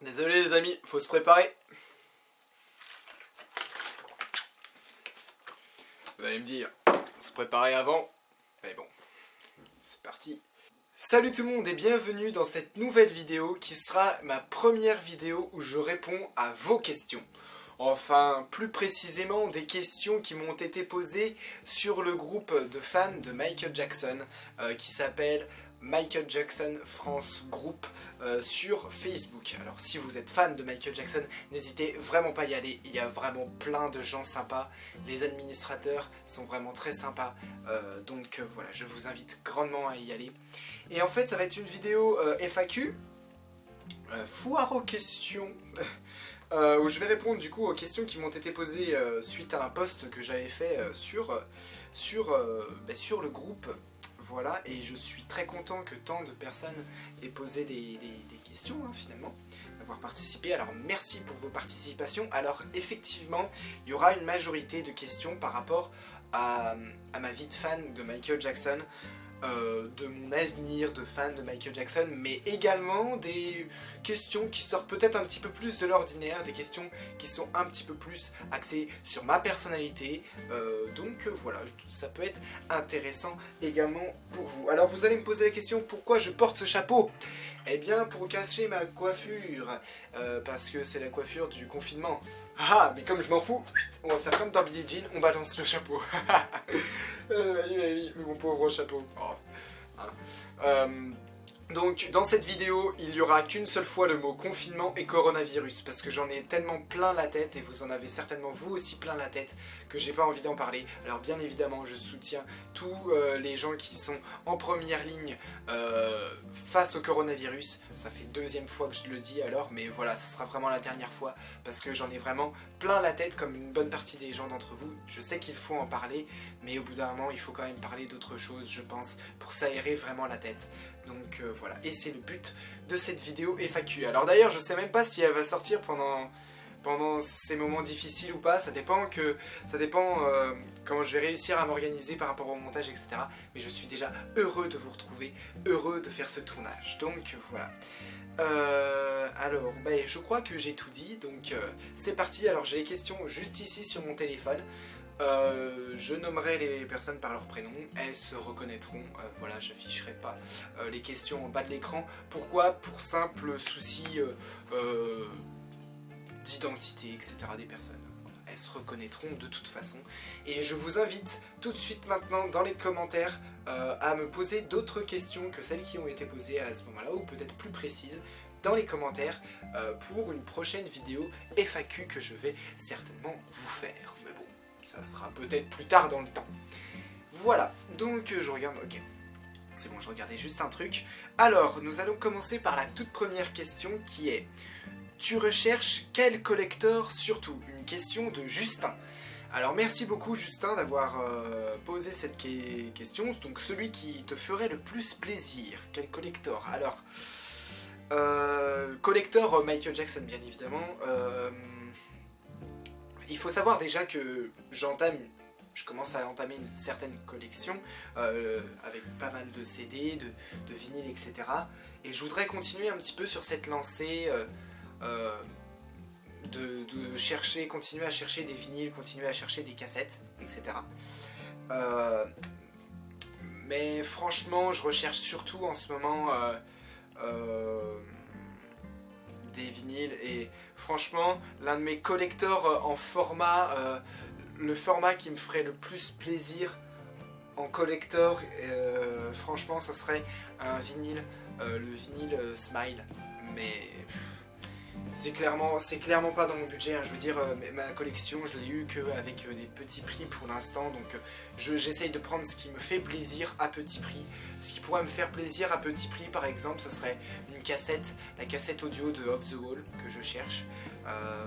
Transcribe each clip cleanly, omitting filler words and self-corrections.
Désolé les amis, faut se préparer. Vous allez me dire, se préparer avant, mais bon, c'est parti. Salut tout le monde et bienvenue dans cette nouvelle vidéo qui sera ma première vidéo où je réponds à vos questions. Enfin, plus précisément des questions qui m'ont été posées sur le groupe de fans de Michael Jackson qui s'appelle Michael Jackson France Group sur Facebook. Alors si vous êtes fan de Michael Jackson, n'hésitez vraiment pas à y aller, il y a vraiment plein de gens sympas, les administrateurs sont vraiment très sympas, donc voilà, je vous invite grandement à y aller. Et en fait ça va être une vidéo FAQ, foire aux questions, où je vais répondre du coup aux questions qui m'ont été posées suite à un post que j'avais fait sur le groupe. Voilà, et je suis très content que tant de personnes aient posé des questions finalement, d'avoir participé. Alors merci pour vos participations. Alors effectivement, il y aura une majorité de questions par rapport à ma vie de fan de Michael Jackson, de mon avenir de fan de Michael Jackson, mais également des questions qui sortent peut-être un petit peu plus de l'ordinaire, des questions qui sont un petit peu plus axées sur ma personnalité, donc voilà, ça peut être intéressant également pour vous. Alors vous allez me poser la question, pourquoi je porte ce chapeau? Eh bien pour cacher ma coiffure, parce que c'est la coiffure du confinement. Ah, mais comme je m'en fous, on va faire comme dans Billie Jean, on balance le chapeau. Oui, mon pauvre chapeau. Oh. Donc dans cette vidéo, il n'y aura qu'une seule fois le mot confinement et coronavirus, parce que j'en ai tellement plein la tête, et vous en avez certainement vous aussi plein la tête, que j'ai pas envie d'en parler. Alors bien évidemment, je soutiens tous les gens qui sont en première ligne face au coronavirus. Ça fait deuxième fois que je le dis alors, mais voilà, ce sera vraiment la dernière fois, parce que j'en ai vraiment plein la tête, comme une bonne partie des gens d'entre vous. Je sais qu'il faut en parler, mais au bout d'un moment, il faut quand même parler d'autre chose, je pense, pour s'aérer vraiment la tête. Donc voilà, et c'est le but de cette vidéo FAQ. Alors d'ailleurs, je sais même pas si elle va sortir pendant ces moments difficiles ou pas, ça dépend comment je vais réussir à m'organiser par rapport au montage, etc. Mais je suis déjà heureux de vous retrouver, heureux de faire ce tournage. Donc voilà. Alors, je crois que j'ai tout dit, donc c'est parti. Alors j'ai les questions juste ici sur mon téléphone. Je nommerai les personnes par leur prénom, elles se reconnaîtront, voilà, j'afficherai pas les questions en bas de l'écran. Pourquoi? Pour simple souci d'identité, etc. des personnes. Voilà. Elles se reconnaîtront de toute façon. Et je vous invite tout de suite maintenant dans les commentaires à me poser d'autres questions que celles qui ont été posées à ce moment-là, ou peut-être plus précises, dans les commentaires pour une prochaine vidéo FAQ que je vais certainement vous faire. Mais bon, ça sera peut-être plus tard dans le temps. Voilà, donc je regarde, ok. C'est bon, je regardais juste un truc. Alors, nous allons commencer par la toute première question qui est: tu recherches quel collector surtout? Une question de Justin. Alors merci beaucoup Justin d'avoir posé cette question. Donc celui qui te ferait le plus plaisir, quel collector? Alors, collector Michael Jackson bien évidemment. Il faut savoir déjà que je commence à entamer une certaine collection avec pas mal de CD, de vinyles, etc. Et je voudrais continuer un petit peu sur cette lancée de chercher, continuer à chercher des vinyles, continuer à chercher des cassettes, etc. Mais franchement, je recherche surtout en ce moment des vinyles, et franchement, l'un de mes collecteurs en format, le format qui me ferait le plus plaisir en collector, franchement, ça serait un vinyle, le vinyle Smile, mais c'est clairement pas dans mon budget, hein. Je veux dire, ma collection, je l'ai eu qu'avec des petits prix pour l'instant, donc j'essaye de prendre ce qui me fait plaisir à petit prix. Ce qui pourrait me faire plaisir à petit prix, par exemple, ça serait une cassette, la cassette audio de Off the Wall que je cherche.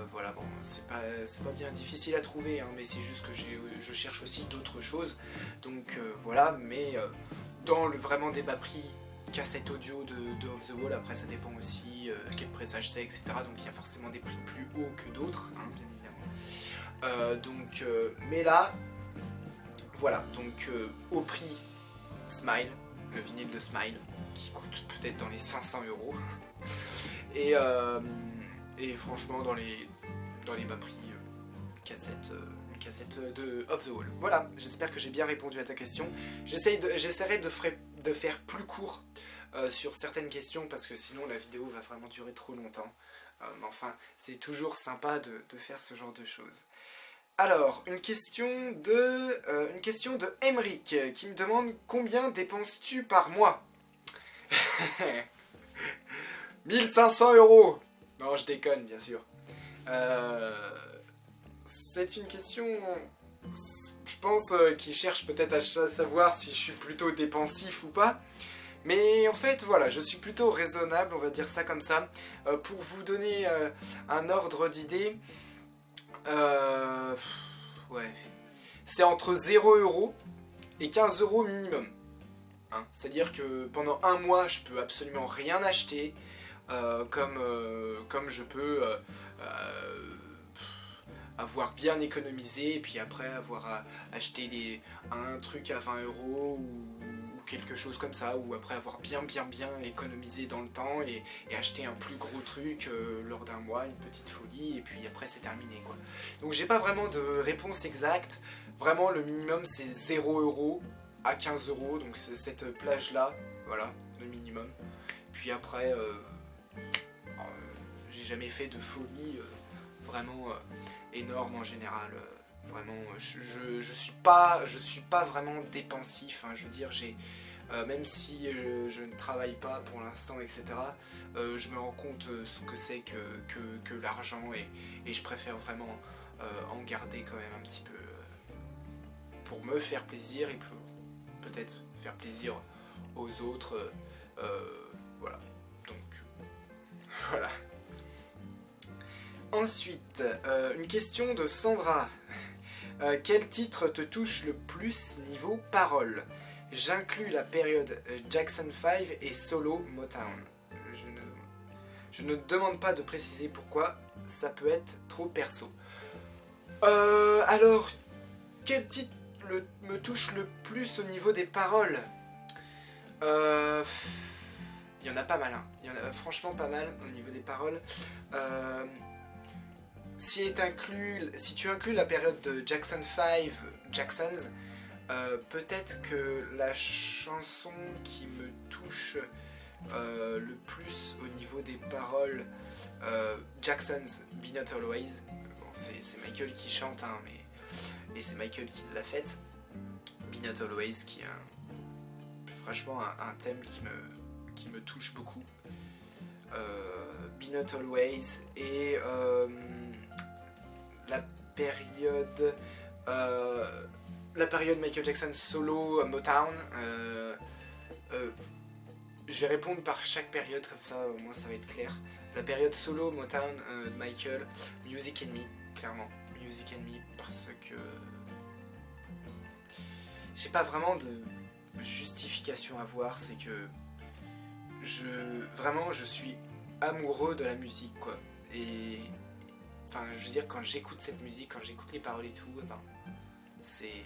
Voilà, bon, c'est pas bien difficile à trouver, hein, mais c'est juste que je cherche aussi d'autres choses, donc voilà, mais dans le vraiment des bas prix, cassette audio de Off the Wall. Après ça dépend aussi quel pressage c'est, etc. Donc il y a forcément des prix plus hauts que d'autres, hein, bien évidemment. Mais là, voilà, donc au prix Smile, le vinyle de Smile, qui coûte peut-être dans les 500 €. Et franchement, dans les bas prix, une cassette de Off the Wall. Voilà, j'espère que j'ai bien répondu à ta question. J'essaierai de faire plus court sur certaines questions parce que sinon la vidéo va vraiment durer trop longtemps. Mais enfin, c'est toujours sympa de faire ce genre de choses. Alors, une question de Emric qui me demande combien dépenses-tu par mois? 1500 €. Non, je déconne, bien sûr. C'est une question, je pense, qui cherche peut-être à savoir si je suis plutôt dépensif ou pas. Mais en fait, voilà, je suis plutôt raisonnable, on va dire ça comme ça. Pour vous donner un ordre d'idée, ouais, c'est entre 0 € et 15 € minimum. Hein, c'est-à-dire que pendant un mois, je peux absolument rien acheter, comme je peux avoir bien économisé, et puis après avoir acheté un truc à 20 € ou quelque chose comme ça, ou après avoir bien économisé dans le temps et acheter un plus gros truc lors d'un mois, une petite folie, et puis après c'est terminé quoi. Donc j'ai pas vraiment de réponse exacte, vraiment le minimum c'est 0 € à 15 €, donc c'est cette plage là, voilà, le minimum. Puis après, j'ai jamais fait de folie vraiment énorme en général. Vraiment, je suis pas vraiment dépensif. Hein, je veux dire, même si je ne travaille pas pour l'instant, etc. Je me rends compte ce que c'est que l'argent et je préfère vraiment en garder quand même un petit peu pour me faire plaisir et peut-être faire plaisir aux autres. Voilà. Donc voilà. Ensuite, une question de Sandra. Quel titre te touche le plus niveau parole? J'inclus la période Jackson 5 et solo Motown. Je ne demande pas de préciser pourquoi, ça peut être trop perso. Alors, quel titre me touche le plus au niveau des paroles? Il y en a pas mal, hein. Il y en a franchement pas mal au niveau des paroles. Si tu inclus la période de Jackson 5, Jacksons, peut-être que la chanson qui me touche le plus au niveau des paroles, Jackson's Be Not Always, bon, c'est Michael qui chante, hein, et c'est Michael qui l'a faite, Be Not Always, qui est franchement un thème qui me touche beaucoup. Be Not Always et la période Michael Jackson solo Motown. Je vais répondre par chaque période, comme ça au moins ça va être clair. La période solo Motown de Michael, Music and Me, clairement. Music and Me, parce que j'ai pas vraiment de justification à voir, c'est que je suis amoureux de la musique quoi. Et enfin je veux dire, quand j'écoute cette musique, quand j'écoute les paroles et tout, eh ben, c'est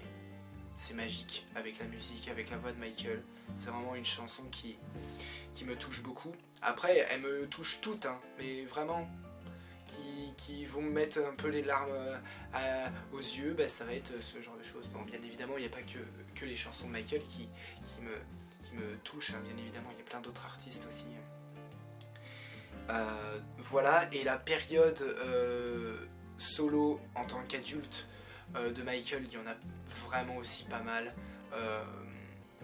magique avec la musique, avec la voix de Michael. C'est vraiment une chanson qui me touche beaucoup. Après, elle me touche toutes, hein, mais vraiment, qui vont me mettre un peu les larmes aux yeux, bah, ça va être ce genre de choses. Bon, bien évidemment, il n'y a pas que les chansons de Michael qui me touchent, hein, bien évidemment, il y a plein d'autres artistes aussi. Voilà, et la période solo en tant qu'adulte de Michael, il y en a vraiment aussi pas mal.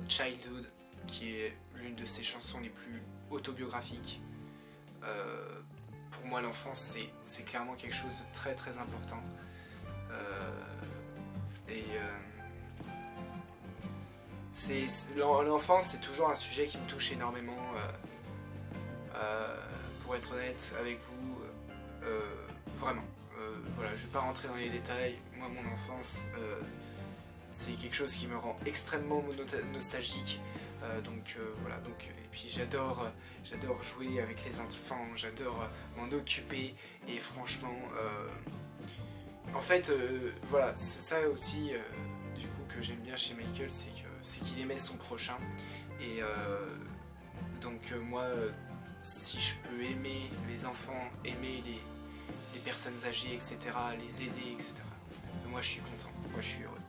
Childhood, qui est l'une de ses chansons les plus autobiographiques. Pour moi, l'enfance, c'est clairement quelque chose de très très important. L'enfance, c'est toujours un sujet qui me touche énormément. Pour être honnête avec vous, vraiment. Voilà, je vais pas rentrer dans les détails. Moi, mon enfance, c'est quelque chose qui me rend extrêmement nostalgique. Voilà, et puis j'adore jouer avec les enfants, j'adore m'en occuper, et franchement, en fait, voilà, c'est ça aussi, du coup, que j'aime bien chez Michael, c'est qu'il aimait son prochain, et moi, si je peux aimer les enfants, aimer les personnes âgées, etc., les aider, etc. Et moi je suis content, moi je suis heureux.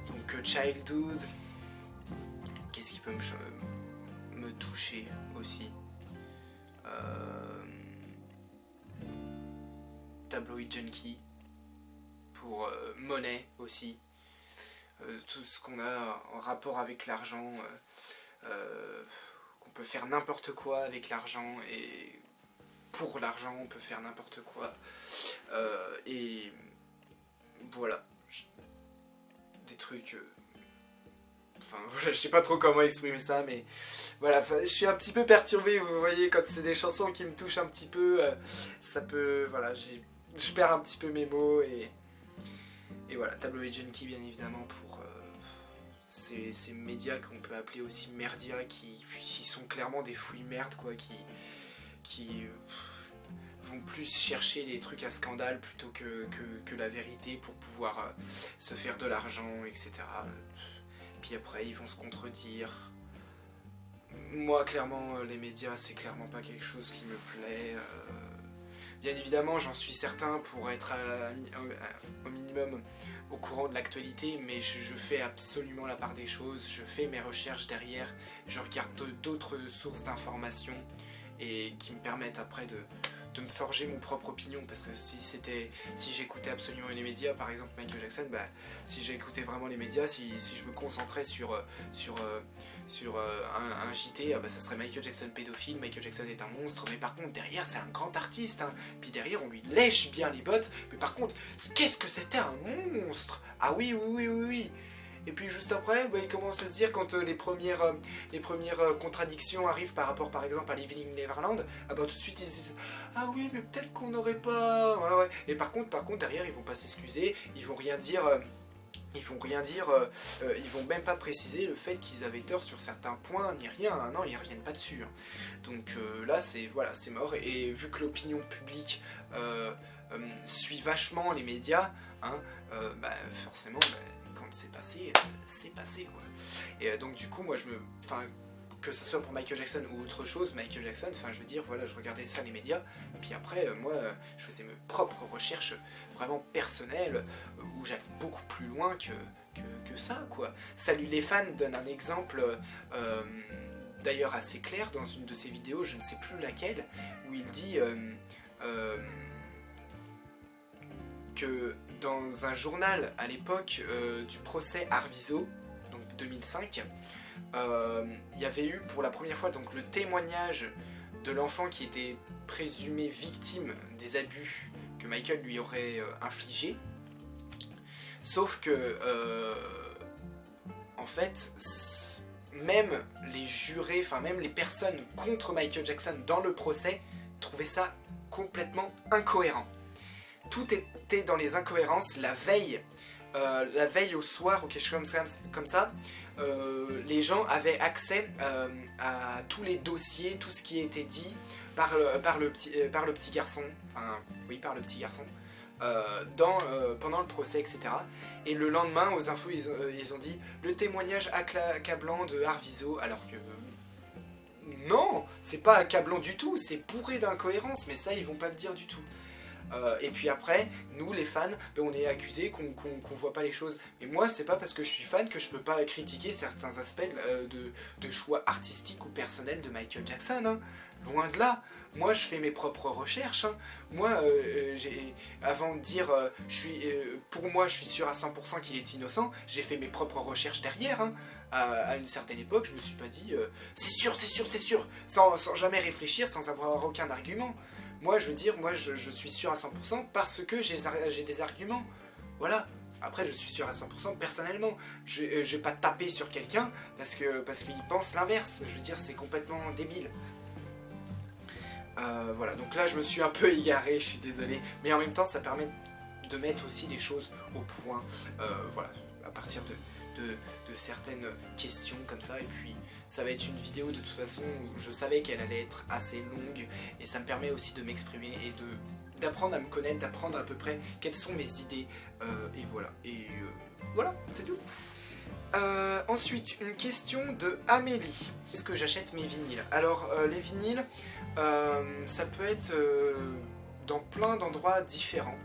Donc Childhood, qu'est-ce qui peut me toucher aussi? Tabloid Junkie, pour Money aussi. Tout ce qu'on a en rapport avec l'argent, qu'on peut faire n'importe quoi avec l'argent, et pour l'argent on peut faire n'importe quoi. Et voilà, des trucs... Enfin voilà, je sais pas trop comment exprimer ça, mais voilà, je suis un petit peu perturbé, vous voyez, quand c'est des chansons qui me touchent un petit peu, ça peut, voilà, je perds un petit peu mes mots, et voilà, Tabloid Junkie bien évidemment pour ces médias qu'on peut appeler aussi merdia, qui sont clairement des fouilles merdes, quoi, qui vont plus chercher les trucs à scandale plutôt que la vérité pour pouvoir se faire de l'argent, etc. Puis après ils vont se contredire. Moi clairement les médias c'est clairement pas quelque chose qui me plaît. Bien évidemment j'en suis certain pour être au minimum au courant de l'actualité, mais je fais absolument la part des choses, je fais mes recherches derrière, je regarde d'autres sources d'informations et qui me permettent après de me forger mon propre opinion, parce que si j'écoutais absolument les médias, par exemple Michael Jackson, bah, si j'écoutais vraiment les médias, si je me concentrais sur un JT, bah, ça serait Michael Jackson pédophile, Michael Jackson est un monstre, mais par contre derrière c'est un grand artiste, hein. Puis derrière on lui lèche bien les bottes, mais par contre qu'est-ce que c'était un monstre? Ah oui, oui, oui, oui, oui. Et puis juste après, bah, il commence à se dire, quand les premières contradictions arrivent par rapport par exemple à Living Neverland, ah bah tout de suite ils se disent ah oui mais peut-être qu'on n'aurait pas... Ouais, ouais. Et par contre derrière ils vont pas s'excuser, ils vont rien dire... ils vont même pas préciser le fait qu'ils avaient tort sur certains points, ni rien, hein, non, ils reviennent pas dessus. Hein. Donc là, c'est voilà, c'est mort, et vu que l'opinion publique suit vachement les médias, hein, bah, forcément, bah, quand c'est passé, quoi. Et donc du coup, moi, que ce soit pour Michael Jackson ou autre chose, Michael Jackson, enfin je veux dire, voilà, je regardais ça les médias, puis après, moi, je faisais mes propres recherches vraiment personnelles, où j'allais beaucoup plus loin que ça, quoi. Salut les fans donne un exemple, d'ailleurs assez clair, dans une de ses vidéos, je ne sais plus laquelle, où il dit que dans un journal à l'époque du procès Arvizo, donc 2005, il y avait eu pour la première fois donc le témoignage de l'enfant qui était présumé victime des abus que Michael lui aurait infligés. Sauf que, en fait, même les jurés, enfin même les personnes contre Michael Jackson dans le procès trouvaient ça complètement incohérent. Tout était dans les incohérences. La veille au soir ou quelque chose comme ça, les gens avaient accès à tous les dossiers, tout ce qui a été dit par le petit garçon, enfin oui, par le petit garçon, pendant le procès, etc. Et le lendemain, aux infos, ils ont dit le témoignage accablant de Arvizo, alors que non, c'est pas accablant du tout, c'est bourré d'incohérences, mais ça ils vont pas le dire du tout. Et puis après, nous les fans, ben, on est accusés qu'on voit pas les choses. Et moi, c'est pas parce que je suis fan que je peux pas critiquer certains aspects de choix artistiques ou personnels de Michael Jackson. Hein. Loin de là. Moi, je fais mes propres recherches. Hein. Moi, avant de dire, pour moi, je suis sûr à 100% qu'il est innocent, j'ai fait mes propres recherches derrière. Hein. À une certaine époque, je me suis pas dit, c'est sûr, sans jamais réfléchir, sans avoir aucun argument. Moi, je veux dire, je suis sûr à 100% parce que j'ai des arguments. Voilà. Après, je suis sûr à 100% personnellement. Je vais pas taper sur quelqu'un parce qu'il pense l'inverse. Je veux dire, c'est complètement débile. Voilà, donc là, je me suis un peu égaré, je suis désolé. Mais en même temps, ça permet de mettre aussi les choses au point. Voilà, à partir de certaines questions comme ça, et puis ça va être une vidéo de toute façon où je savais qu'elle allait être assez longue, et ça me permet aussi de m'exprimer et d'apprendre à me connaître, d'apprendre à peu près quelles sont mes idées, et voilà, voilà, c'est tout. Ensuite, une question de Amélie. Est-ce que j'achète mes vinyles? Alors, les vinyles, ça peut être dans plein d'endroits différents.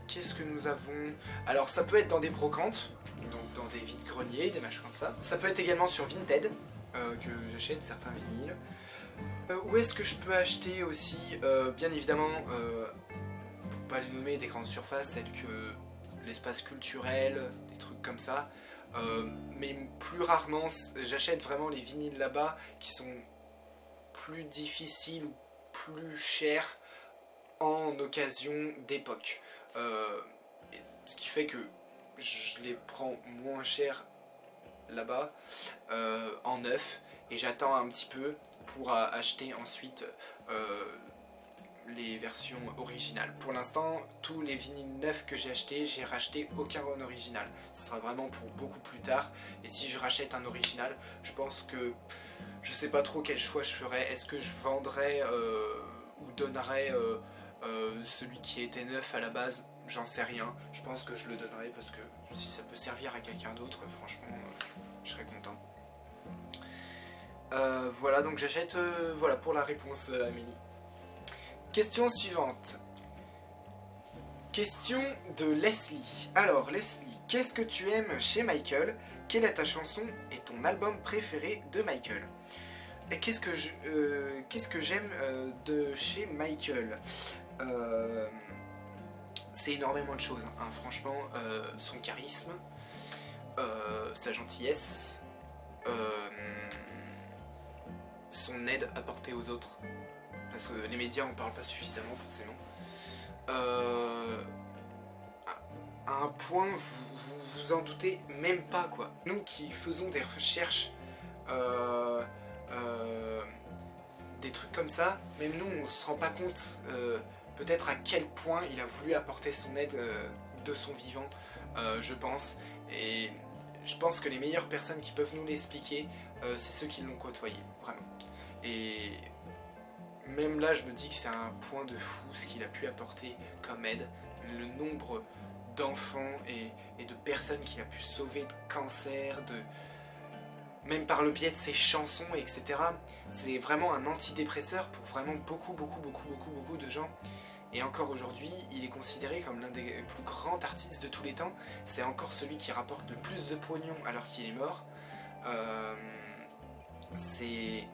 Qu'est-ce que nous avons? Alors ça peut être dans des brocantes, donc dans des vides-greniers, des machins comme ça. Ça peut être également sur Vinted, que j'achète certains vinyles. Où est-ce que je peux acheter aussi? Bien évidemment, pour pas les nommer, des grandes surfaces, telles que l'espace culturel, des trucs comme ça. Mais plus rarement, j'achète vraiment les vinyles là-bas qui sont plus difficiles ou plus chers en occasion d'époque. Ce qui fait que je les prends moins cher là-bas en neuf et j'attends un petit peu pour acheter ensuite les versions originales. Pour l'instant, tous les vinyles neufs que j'ai achetés, j'ai racheté aucun en original. Ce sera vraiment pour beaucoup plus tard. Et si je rachète un original, je pense que je sais pas trop quel choix je ferais. Est-ce que je vendrais ou donnerais celui qui était neuf à la base? J'en sais rien. Je pense que je le donnerais parce que si ça peut servir à quelqu'un d'autre, franchement, je serais content. Voilà, donc j'achète, voilà pour la réponse, Amélie. Question suivante. Question de Leslie. Alors Leslie, qu'est-ce que tu aimes chez Michael? Quelle est ta chanson et ton album préféré de Michael? Et qu'est-ce que j'aime de chez Michael? C'est énormément de choses, hein. Franchement, son charisme, sa gentillesse, son aide apportée aux autres, parce que les médias en parlent pas suffisamment forcément. À un point, vous en doutez même pas quoi. Nous qui faisons des recherches, des trucs comme ça, même nous on se rend pas compte peut-être à quel point il a voulu apporter son aide de son vivant, je pense. Et je pense que les meilleures personnes qui peuvent nous l'expliquer, c'est ceux qui l'ont côtoyé, vraiment. Et même là, je me dis que c'est un point de fou ce qu'il a pu apporter comme aide. Le nombre d'enfants et de personnes qu'il a pu sauver de cancer, même par le biais de ses chansons, etc. C'est vraiment un antidépresseur pour vraiment beaucoup de gens. Et encore aujourd'hui, il est considéré comme l'un des plus grands artistes de tous les temps. C'est encore celui qui rapporte le plus de pognon alors qu'il est mort. C'est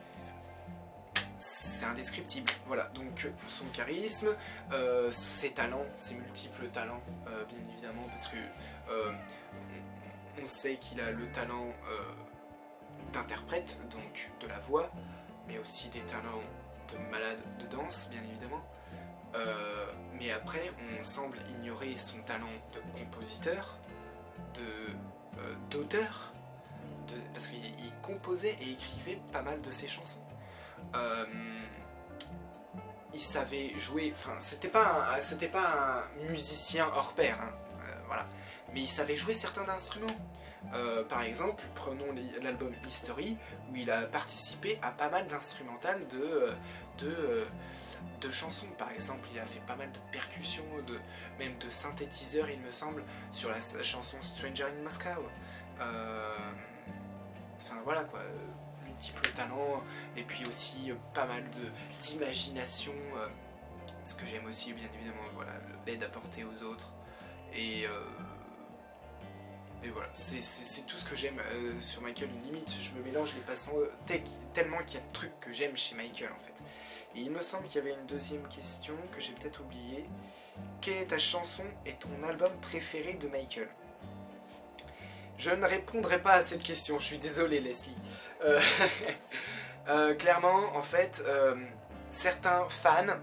indescriptible. Voilà, donc son charisme, ses talents, ses multiples talents, bien évidemment, parce que on sait qu'il a le talent d'interprète, donc de la voix, mais aussi des talents de malade de danse, bien évidemment. Mais après, on semble ignorer son talent de compositeur, d'auteur, parce qu'il composait et écrivait pas mal de ses chansons. Il savait jouer, enfin c'était pas un musicien hors pair, hein, voilà, mais il savait jouer certains instruments. Par exemple, prenons l'album History, où il a participé à pas mal d'instrumentales de chansons. Par exemple, il a fait pas mal de percussions, même de synthétiseurs, il me semble, sur la chanson Stranger in Moscow. Enfin voilà quoi, multiples talents, et puis aussi pas mal d'imagination. Ce que j'aime aussi, bien évidemment, voilà, l'aide apportée aux autres. Et voilà, c'est tout ce que j'aime sur Michael. Limite, je me mélange les passants tellement qu'il y a de trucs que j'aime chez Michael en fait. Et il me semble qu'il y avait une deuxième question que j'ai peut-être oubliée. Quelle est ta chanson et ton album préféré de Michael? Je ne répondrai pas à cette question, je suis désolé Leslie. Clairement, en fait, certains fans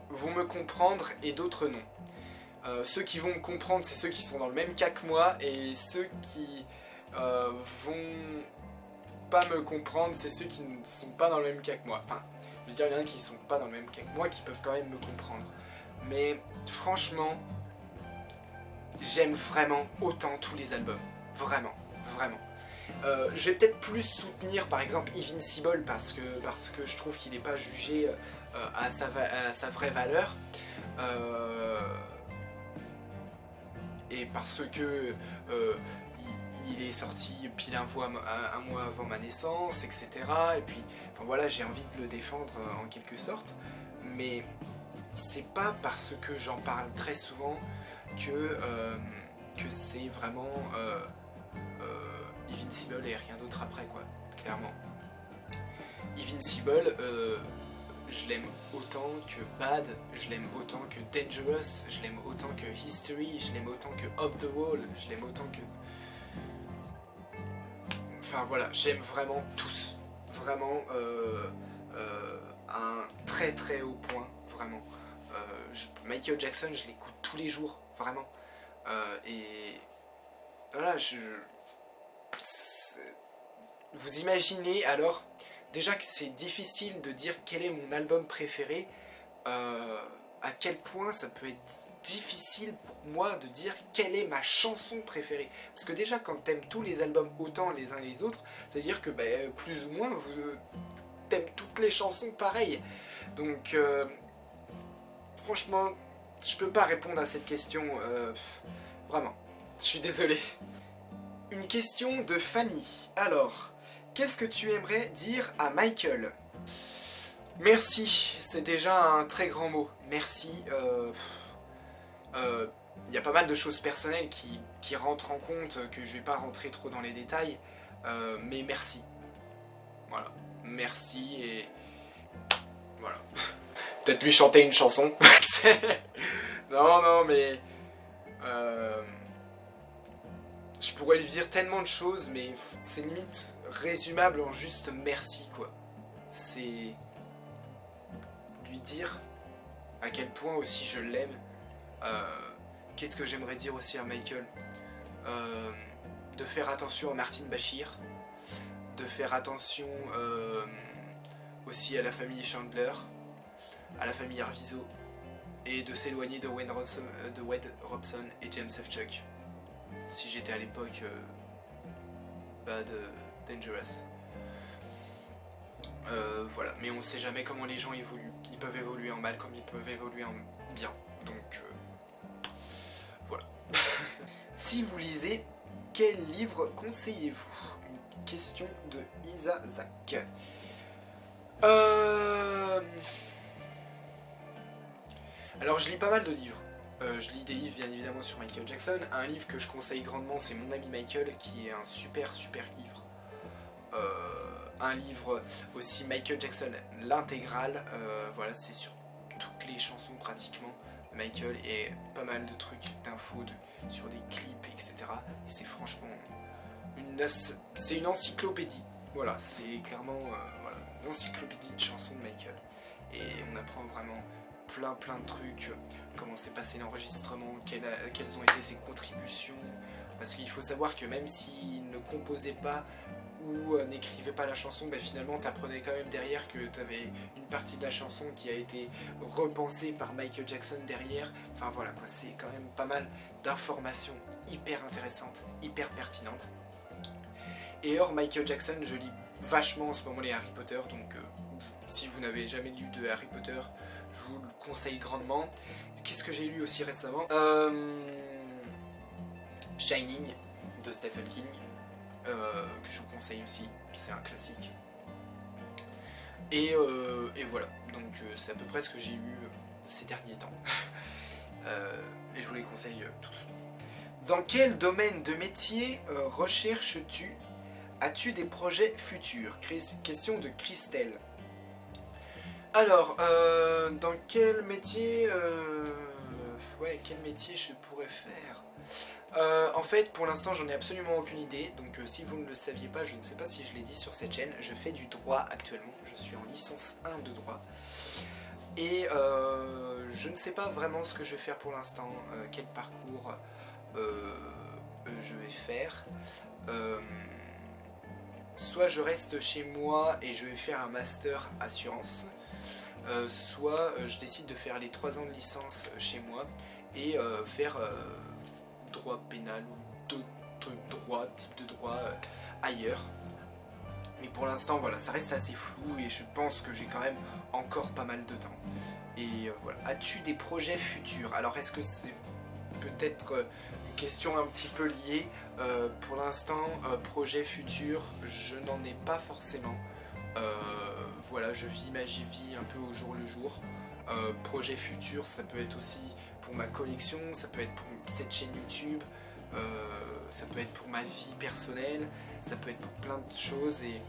vont me comprendre et d'autres non. Ceux qui vont me comprendre, c'est ceux qui sont dans le même cas que moi, et ceux qui vont pas me comprendre, c'est ceux qui ne sont pas dans le même cas que moi. Enfin, je veux dire, il y en a qui ne sont pas dans le même cas que moi, qui peuvent quand même me comprendre. Mais franchement, j'aime vraiment autant tous les albums. Vraiment, vraiment. Je vais peut-être plus soutenir par exemple Invincible parce que je trouve qu'il n'est pas jugé à sa vraie valeur. Et parce que il est sorti pile un mois avant ma naissance, etc. Et puis, enfin voilà, j'ai envie de le défendre en quelque sorte. Mais c'est pas parce que j'en parle très souvent que c'est vraiment Invincible et rien d'autre après, quoi, clairement. Invincible, je l'aime autant que Bad, je l'aime autant que Dangerous, je l'aime autant que History, je l'aime autant que Off the Wall, je l'aime autant que... Enfin voilà, j'aime vraiment tous. Vraiment à un très très haut point, vraiment. Michael Jackson, je l'écoute tous les jours, vraiment. Et voilà, vous imaginez alors, déjà que c'est difficile de dire quel est mon album préféré, à quel point ça peut être difficile pour moi de dire quelle est ma chanson préférée. Parce que déjà, quand t'aimes tous les albums autant les uns les autres, ça veut dire que plus ou moins, vous t'aimes toutes les chansons pareilles. Donc, franchement, je peux pas répondre à cette question, vraiment. Je suis désolé. Une question de Fanny. Alors, qu'est-ce que tu aimerais dire à Michael ? Merci, c'est déjà un très grand mot. Merci. Y a pas mal de choses personnelles qui rentrent en compte, que je vais pas rentrer trop dans les détails. Mais merci. Voilà. Merci et... Voilà. Peut-être lui chanter une chanson. Non, mais... je pourrais lui dire tellement de choses, mais c'est limite résumable en juste merci, quoi. C'est... lui dire à quel point aussi je l'aime. Qu'est-ce que j'aimerais dire aussi à Michael ? De faire attention à Martin Bashir, de faire attention aussi à la famille Chandler, à la famille Arvizo, et de s'éloigner de Wade Robson et James F. Chuck. Si j'étais à l'époque Bad, Dangerous. Voilà, mais on sait jamais comment les gens évoluent. Ils peuvent évoluer en mal comme ils peuvent évoluer en bien. Donc voilà. Si vous lisez, quel livre conseillez-vous ? Une question de Isa Zak. Alors je lis pas mal de livres. Je lis des livres bien évidemment sur Michael Jackson. Un livre que je conseille grandement, c'est Mon ami Michael, qui est un super livre. Un livre aussi Michael Jackson, l'intégrale. Voilà, c'est sur toutes les chansons pratiquement de Michael et pas mal de trucs d'infos sur des clips, etc. Et c'est franchement c'est une encyclopédie. Voilà, c'est clairement voilà, une encyclopédie de chansons de Michael. Et on apprend vraiment plein de trucs, comment s'est passé l'enregistrement, quelles ont été ses contributions, parce qu'il faut savoir que même s'il ne composait pas ou n'écrivait pas la chanson, finalement t'apprenais quand même derrière que t'avais une partie de la chanson qui a été repensée par Michael Jackson derrière. Enfin voilà quoi, c'est quand même pas mal d'informations hyper intéressantes, hyper pertinentes. Et hors Michael Jackson, je lis vachement en ce moment les Harry Potter, donc si vous n'avez jamais lu de Harry Potter, je vous le conseille grandement. Qu'est-ce que j'ai lu aussi récemment ? Shining de Stephen King, que je vous conseille aussi, c'est un classique. Et voilà, donc c'est à peu près ce que j'ai lu ces derniers temps. Et je vous les conseille tous. Dans quel domaine de métier recherches-tu ? As-tu des projets futurs ? Question de Christelle. Alors, dans quel métier quel métier je pourrais faire ? En fait, pour l'instant, j'en ai absolument aucune idée. Donc, si vous ne le saviez pas, je ne sais pas si je l'ai dit sur cette chaîne, je fais du droit actuellement. Je suis en licence 1 de droit. Et je ne sais pas vraiment ce que je vais faire pour l'instant, quel parcours je vais faire. Soit je reste chez moi et je vais faire un master assurance, soit je décide de faire les 3 ans de licence chez moi et faire droit pénal ou d'autres droits, type de droit ailleurs. Mais pour l'instant, voilà, ça reste assez flou et je pense que j'ai quand même encore pas mal de temps. Et voilà. As-tu des projets futurs ? Alors, est-ce que c'est peut-être une question un petit peu liée ? Pour l'instant, projet futur, je n'en ai pas forcément. Voilà, je vis ma vie un peu au jour le jour. Projet futur, ça peut être aussi pour ma collection, ça peut être pour cette chaîne YouTube, ça peut être pour ma vie personnelle, ça peut être pour plein de choses. Et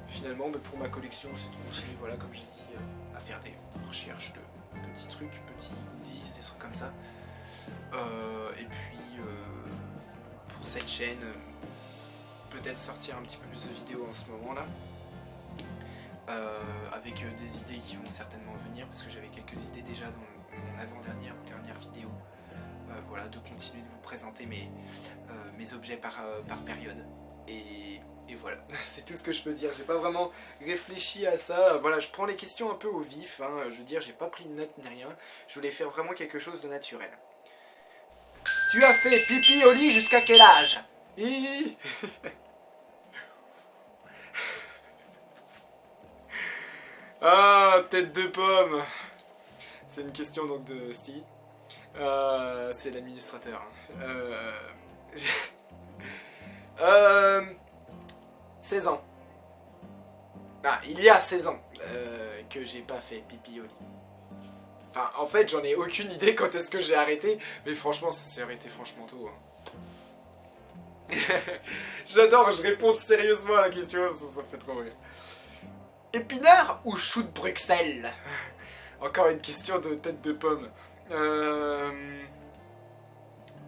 finalement, pour ma collection, c'est de continuer, voilà, comme j'ai dit, à faire des recherches de petits trucs, petits goodies, des trucs comme ça. Et puis pour cette chaîne, peut-être sortir un petit peu plus de vidéos en ce moment là, avec des idées qui vont certainement venir, parce que j'avais quelques idées déjà dans mon avant-dernière ou dernière vidéo. Voilà, de continuer de vous présenter mes objets par période. Et voilà, c'est tout ce que je peux dire. J'ai pas vraiment réfléchi à ça. Voilà, je prends les questions un peu au vif, hein. Je veux dire, j'ai pas pris de notes ni rien. Je voulais faire vraiment quelque chose de naturel. Tu as fait pipi au lit jusqu'à quel âge? Ah, tête de pomme. C'est une question donc de Steve. C'est l'administrateur. 16 ans. Ah, il y a 16 ans que j'ai pas fait pipi au lit. Enfin, en fait, j'en ai aucune idée quand est-ce que j'ai arrêté, mais franchement, ça s'est arrêté franchement tôt. Hein. J'adore, je réponds sérieusement à la question, ça fait trop rire. Épinard ou chou de Bruxelles? Encore une question de tête de pomme.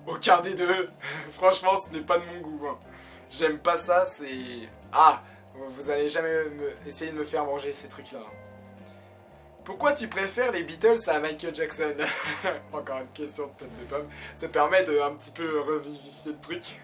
Aucun des deux. Franchement, ce n'est pas de mon goût. Hein. J'aime pas ça, c'est... Ah, vous allez jamais essayer de me faire manger ces trucs-là. Pourquoi tu préfères les Beatles à Michael Jackson? Encore une question de tête de pomme. Ça permet de un petit peu revivifier le truc.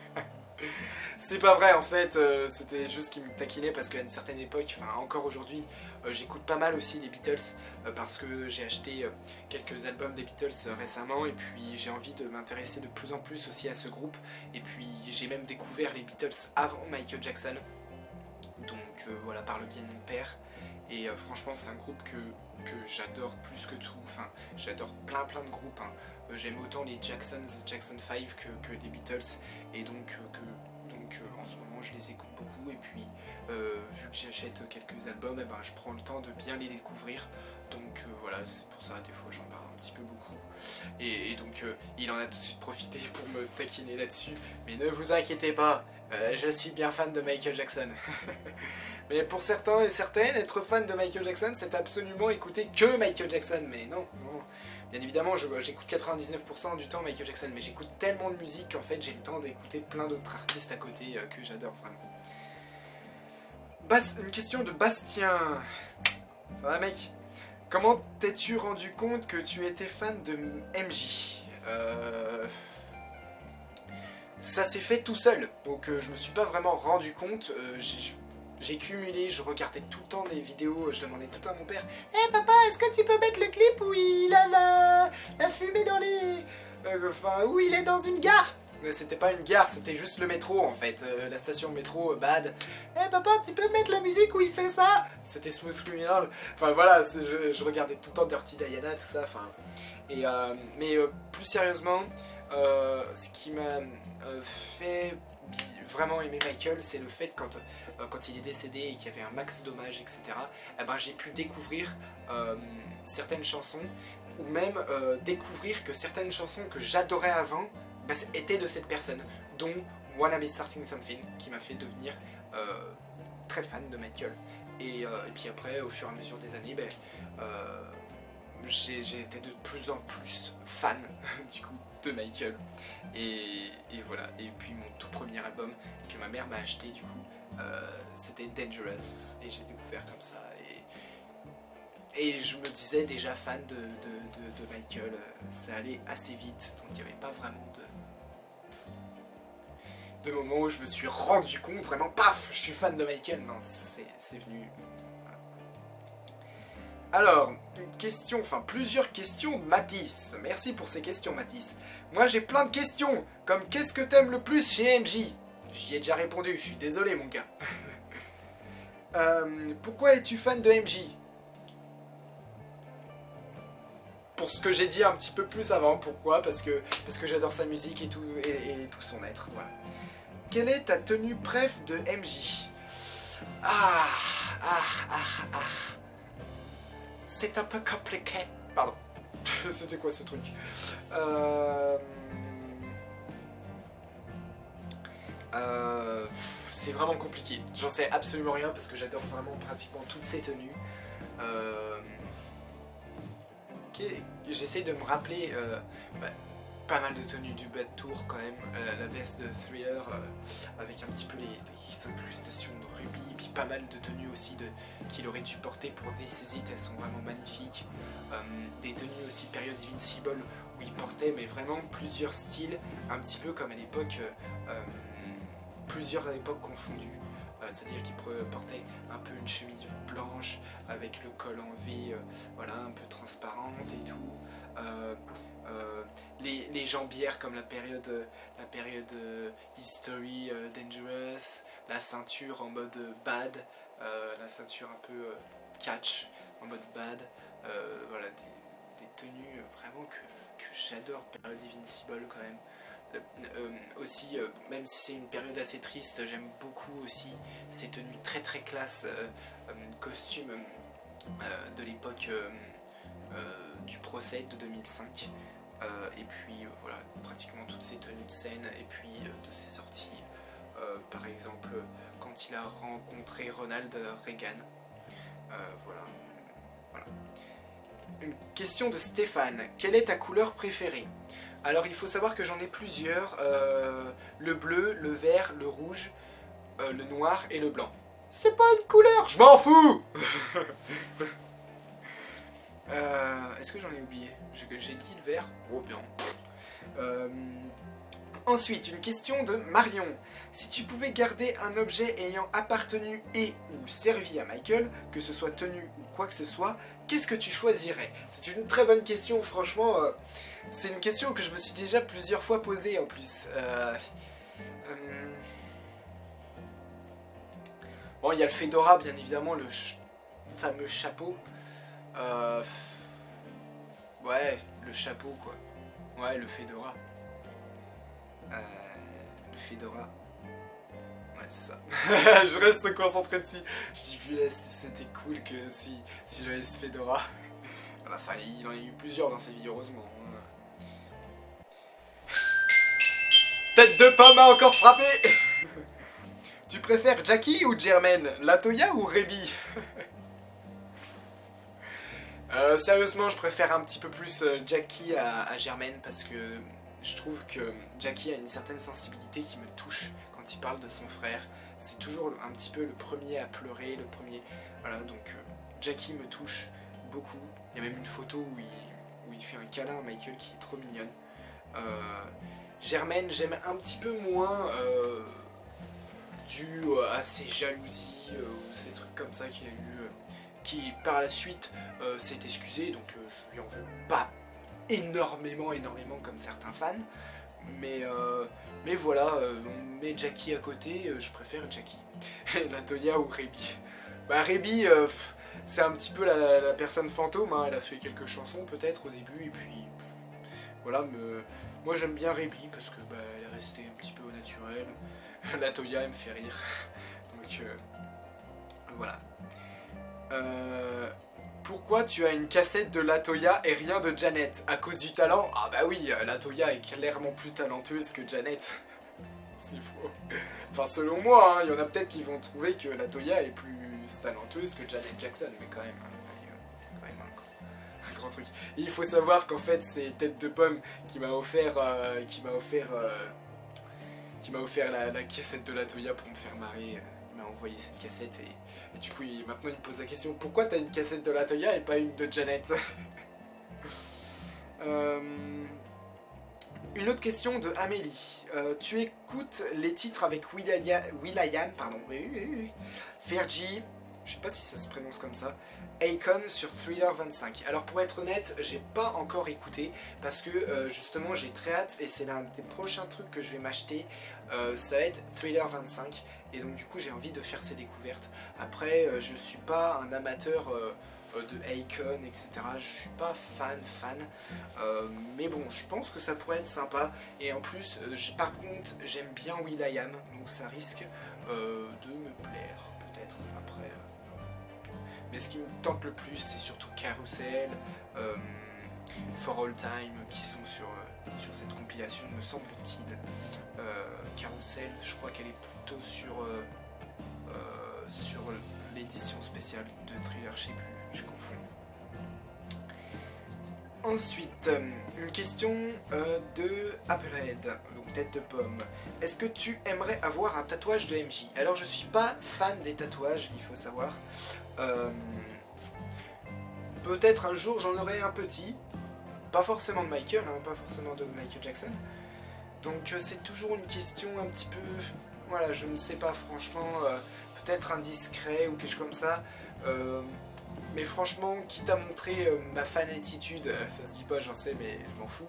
C'est pas vrai en fait, c'était juste qu'il me taquinait parce qu'à une certaine époque, enfin encore aujourd'hui, j'écoute pas mal aussi les Beatles parce que j'ai acheté quelques albums des Beatles récemment et puis j'ai envie de m'intéresser de plus en plus aussi à ce groupe et puis j'ai même découvert les Beatles avant Michael Jackson, donc voilà, par le biais de mon père. Et franchement c'est un groupe que j'adore plus que tout, enfin j'adore plein de groupes, hein. J'aime autant les Jackson 5 que les Beatles et donc en ce moment je les écoute beaucoup et puis vu que j'achète quelques albums, et ben, je prends le temps de bien les découvrir, donc voilà, c'est pour ça des fois j'en parle un petit peu beaucoup et donc il en a tout de suite profité pour me taquiner là-dessus, mais ne vous inquiétez pas, je suis bien fan de Michael Jackson. Mais pour certains et certaines, être fan de Michael Jackson, c'est absolument écouter que Michael Jackson. Mais non. Bien évidemment, j'écoute 99% du temps Michael Jackson, mais j'écoute tellement de musique qu'en fait, j'ai le temps d'écouter plein d'autres artistes à côté que j'adore vraiment. Une question de Bastien. Ça va, mec? Comment t'es-tu rendu compte que tu étais fan de MJ? Ça s'est fait tout seul, donc je me suis pas vraiment rendu compte. J'ai cumulé, je regardais tout le temps des vidéos, je demandais tout le temps à mon père: hey, papa, est-ce que tu peux mettre le clip où il a la fumée dans les... Enfin, où il est dans une gare? C'était pas une gare, c'était juste le métro en fait, la station métro Bad. Hey, papa, tu peux mettre la musique où il fait ça? C'était Smooth Criminal. Enfin voilà, je regardais tout le temps Dirty Diana, tout ça, enfin... Mais plus sérieusement, ce qui m'a fait vraiment aimer Michael, c'est le fait quand il est décédé et qu'il y avait un max d'hommages, etc., eh ben, j'ai pu découvrir certaines chansons, ou même découvrir que certaines chansons que j'adorais avant étaient de cette personne, dont Wanna Be Starting Something, qui m'a fait devenir très fan de Michael. Et puis après, au fur et à mesure des années, j'ai été de plus en plus fan du coup de Michael. Et voilà, et puis mon tout premier album que ma mère m'a acheté du coup, c'était Dangerous, et j'ai découvert comme ça, et je me disais déjà fan de Michael, ça allait assez vite, donc il n'y avait pas vraiment de moment où je me suis rendu compte, vraiment paf, je suis fan de Michael, non, c'est venu... Alors, une question, enfin plusieurs questions de Mathis. Merci pour ces questions, Mathis. Moi j'ai plein de questions, comme qu'est-ce que t'aimes le plus chez MJ? J'y ai déjà répondu, je suis désolé mon gars. Pourquoi es-tu fan de MJ? Pour ce que j'ai dit un petit peu plus avant, pourquoi? Parce que j'adore sa musique et tout son être, voilà. quelle est ta tenue préf de MJ? C'est un peu compliqué. Pardon. C'était quoi ce truc? C'est vraiment compliqué. J'en sais absolument rien parce que j'adore vraiment pratiquement toutes ces tenues. J'essaie de me rappeler pas mal de tenues du bas de tour quand même. La veste de Thriller avec un petit peu les incrustations de rubis. Puis pas mal de tenues aussi qu'il aurait dû porter pour This Is It. Elles sont vraiment magnifiques. Des tenues aussi période Invincible où il portait mais vraiment plusieurs styles. Un petit peu comme à l'époque... plusieurs époques confondues, c'est-à-dire qu'il portait un peu une chemise blanche avec le col en V, voilà, un peu transparente et tout. Les jambières comme la période History Dangerous, la ceinture en mode bad, la ceinture un peu catch en mode bad, voilà, des tenues vraiment que j'adore, période Invincible quand même. Aussi, même si c'est une période assez triste, j'aime beaucoup aussi ces tenues très très classe, costumes de l'époque du procès de 2005. Et puis voilà, pratiquement toutes ces tenues de scène et puis de ses sorties. Par exemple, quand il a rencontré Ronald Reagan. Voilà. Une question de Stéphane. Quelle est ta couleur préférée? Alors il faut savoir que j'en ai plusieurs, le bleu, le vert, le rouge, le noir et le blanc. C'est pas une couleur, je m'en fous. Est-ce que j'en ai oublié? J'ai dit le vert. Oh bien. Ensuite, une question de Marion. Si tu pouvais garder un objet ayant appartenu et ou servi à Michael, que ce soit tenu ou quoi que ce soit, qu'est-ce que tu choisirais? C'est une très bonne question, franchement. C'est une question que je me suis déjà plusieurs fois posée en plus. Bon, il y a le fedora, bien évidemment, le fameux chapeau. Ouais, le chapeau, quoi. Ouais, le fedora. Le fedora. Ouais, c'est ça. Je reste concentré dessus. Je dis, putain, c'était cool que si j'avais ce fedora. Enfin, il en a eu plusieurs dans sa vie, heureusement. Tête de pomme a encore frappé. Tu préfères Jackie ou Jermaine? Latoya ou Rebi? Sérieusement, je préfère un petit peu plus Jackie à Jermaine parce que je trouve que Jackie a une certaine sensibilité qui me touche quand il parle de son frère. C'est toujours un petit peu le premier à pleurer, le premier... Voilà, donc Jackie me touche beaucoup. Il y a même une photo où il fait un câlin à Michael qui est trop mignonne. Jermaine, j'aime un petit peu moins dû à ses jalousies ou ces trucs comme ça qu'il y a eu, qui par la suite s'est excusé, donc je lui en veux pas énormément comme certains fans, mais voilà, on met Jackie à côté, je préfère Jackie. Latoya ou Rebi. Bah Rebi, c'est un petit peu la personne fantôme, hein. Elle a fait quelques chansons peut-être au début, et puis voilà, moi j'aime bien Rebi parce que bah, elle est restée un petit peu au naturel. Latoya elle me fait rire, donc voilà. Pourquoi tu as une cassette de Latoya et rien de Janet? À cause du talent? Ah bah oui, Latoya est clairement plus talentueuse que Janet. C'est faux. Enfin selon moi, hein, il y en a peut-être qui vont trouver que Latoya est plus talentueuse que Janet Jackson, mais quand même un grand truc. Et il faut savoir qu'en fait c'est Tête de Pomme qui m'a offert la cassette de Latoya pour me faire marrer. Il m'a envoyé cette cassette et du coup maintenant il me pose la question, pourquoi t'as une cassette de Latoya et pas une de Janet? Une autre question de Amélie. Tu écoutes les titres avec will.i.am, pardon, Fergie, je sais pas si ça se prononce comme ça, Akon sur Thriller 25. Alors pour être honnête, j'ai pas encore écouté parce que justement j'ai très hâte et c'est l'un des prochains trucs que je vais m'acheter. Ça va être Thriller 25 et donc du coup j'ai envie de faire ces découvertes. Après je suis pas un amateur de Akon, etc. Je suis pas fan, mais bon, je pense que ça pourrait être sympa. Et en plus, par contre, j'aime bien will.i.am, donc ça risque de me plaire, peut-être après. Mais ce qui me tente le plus, c'est surtout Carousel, For All Time, qui sont sur cette compilation, me semble-t-il. Carousel, je crois qu'elle est plutôt sur l'édition spéciale de Thriller, je sais plus, je confonds. Ensuite, une question de Applehead, donc tête de pomme. Est-ce que tu aimerais avoir un tatouage de MJ? Alors je suis pas fan des tatouages, il faut savoir. Peut-être un jour j'en aurai un petit, pas forcément de Michael, hein, pas forcément de Michael Jackson. Donc c'est toujours une question un petit peu, voilà, je ne sais pas franchement, peut-être indiscret ou quelque chose comme ça. Mais franchement, quitte à montrer ma fan attitude, ça se dit pas, j'en sais, mais je m'en fous,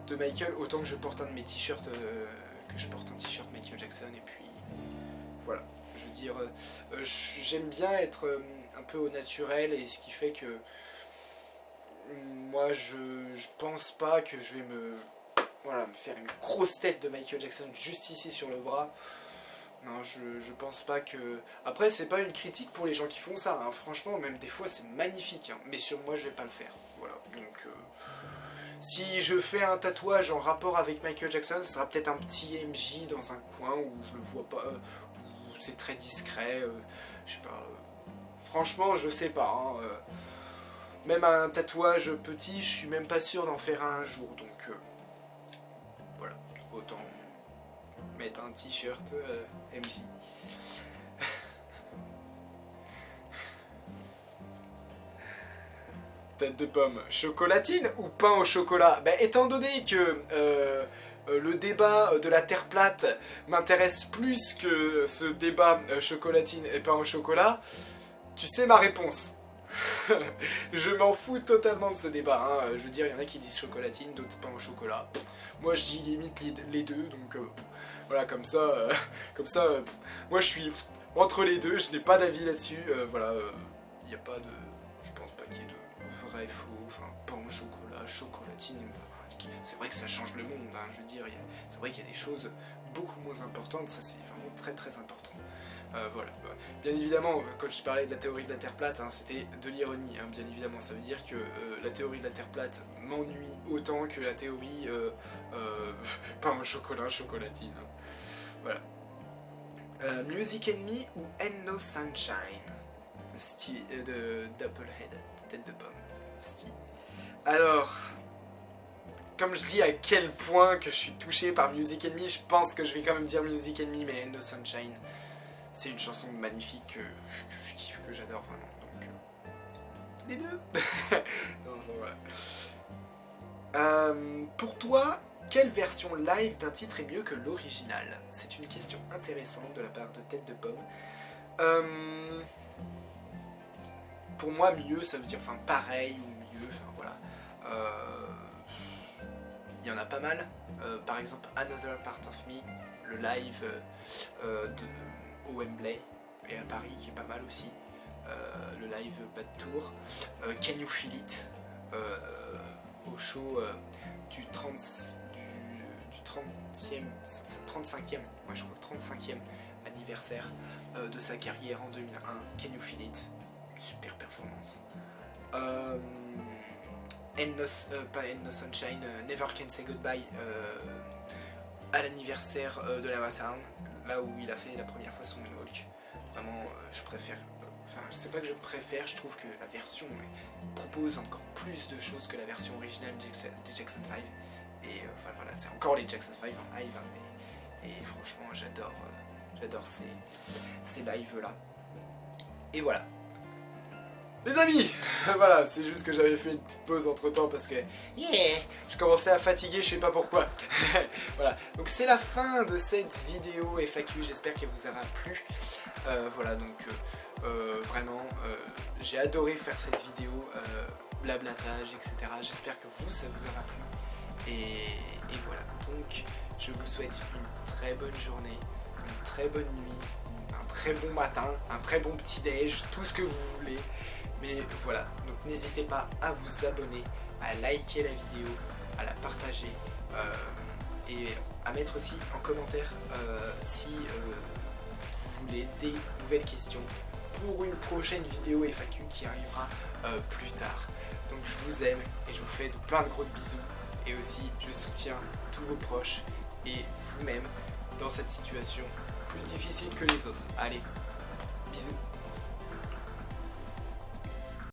de Michael, autant que je porte un de mes t-shirts, que je porte un t-shirt Michael Jackson, et puis voilà, je veux dire, j'aime bien être un peu au naturel, et ce qui fait que moi je pense pas que je vais me faire une grosse tête de Michael Jackson juste ici sur le bras. Non, je pense pas que... Après, c'est pas une critique pour les gens qui font ça, hein. Franchement, même des fois, c'est magnifique, hein. Mais sur moi, je vais pas le faire. Voilà, donc... si je fais un tatouage en rapport avec Michael Jackson, ce sera peut-être un petit MJ dans un coin où je le vois pas, où c'est très discret, je sais pas... franchement, je sais pas, hein. Même un tatouage petit, je suis même pas sûr d'en faire un jour, donc... voilà, autant... mettre un t-shirt MJ. Tête de pomme, chocolatine ou pain au chocolat? Ben, étant donné que le débat de la Terre plate m'intéresse plus que ce débat chocolatine et pain au chocolat, tu sais ma réponse. Je m'en fous totalement de ce débat, hein. Je veux dire, il y en a qui disent chocolatine, d'autres pain au chocolat. Moi je dis limite les deux, donc... voilà, comme ça, moi je suis entre les deux, je n'ai pas d'avis là-dessus, voilà, il n'y a pas de, je pense pas qu'il y ait de vrai, faux, enfin, pain au chocolat, chocolatine, c'est vrai que ça change le monde, hein, je veux dire, c'est vrai qu'il y a des choses beaucoup moins importantes, ça c'est vraiment très très important. Voilà. Bien évidemment, quand je parlais de la théorie de la Terre plate, hein, c'était de l'ironie, hein, bien évidemment. Ça veut dire que la théorie de la Terre plate m'ennuie autant que la théorie pain au chocolat, chocolatine. Hein. Voilà. Music Enemy ou Ain't No Sunshine de Doublehead, tête de pomme. Steve. Alors, comme je dis à quel point que je suis touché par Music Enemy, je pense que je vais quand même dire Music Enemy, mais Ain't No Sunshine. C'est une chanson magnifique que je kiffe, que j'adore vraiment. Donc, les deux. Non, voilà. Pour toi, quelle version live d'un titre est mieux que l'original? C'est une question intéressante de la part de Tête de Pomme. Pour moi, mieux, ça veut dire enfin pareil ou mieux, enfin voilà. Il y en a pas mal. Par exemple, Another Part of Me, le live au Wembley et à Paris qui est pas mal aussi, le live Bad Tour, Can You Feel It au show du 35e, moi je crois 35e anniversaire de sa carrière en 2001, Can You Feel It, super performance. Pas Ain't No Sunshine, Never Can Say Goodbye à l'anniversaire de la Motown, là où il a fait la première fois son moonwalk. Vraiment, je préfère, enfin je sais pas que je préfère, je trouve que la version propose encore plus de choses que la version originale des Jackson 5. Et enfin voilà, c'est encore les Jackson 5 en live, hein, et franchement j'adore ces lives là. Et voilà. Les amis, voilà, c'est juste que j'avais fait une petite pause entre temps parce que je commençais à fatiguer, je sais pas pourquoi. Voilà, donc c'est la fin de cette vidéo FAQ, j'espère qu'elle vous aura plu. Voilà, donc vraiment, j'ai adoré faire cette vidéo, blablatage, etc. J'espère que vous, ça vous aura plu. Et voilà, donc je vous souhaite une très bonne journée, une très bonne nuit, un très bon matin, un très bon petit-déj, tout ce que vous voulez. Mais voilà, donc n'hésitez pas à vous abonner, à liker la vidéo, à la partager et à mettre aussi en commentaire si vous voulez des nouvelles questions pour une prochaine vidéo FAQ qui arrivera plus tard. Donc je vous aime et je vous fais plein de gros bisous, et aussi je soutiens tous vos proches et vous-même dans cette situation plus difficile que les autres. Allez, bisous.